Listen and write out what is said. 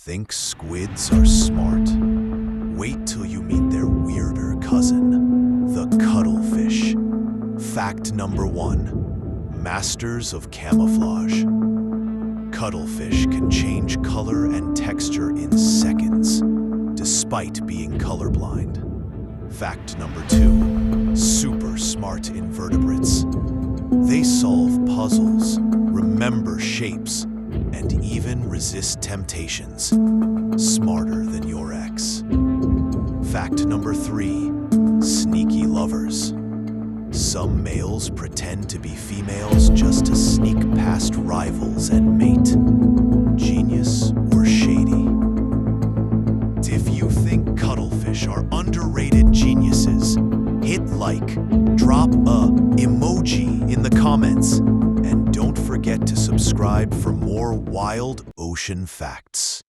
Think squids are smart? Wait till you meet their weirder cousin, the cuttlefish. Fact number 1. Masters of camouflage. Cuttlefish can change color and texture in seconds, despite being colorblind. Fact number 2. Super smart invertebrates. They solve puzzles, remember shapes, and even resist temptations. Smarter than your ex. Fact number 3. Sneaky lovers. Some males pretend to be females just to sneak past rivals and mate. Genius or shady? If you think cuttlefish are underrated geniuses, hit like, drop a emoji in the comments, and don't forget to subscribe for more wild ocean facts.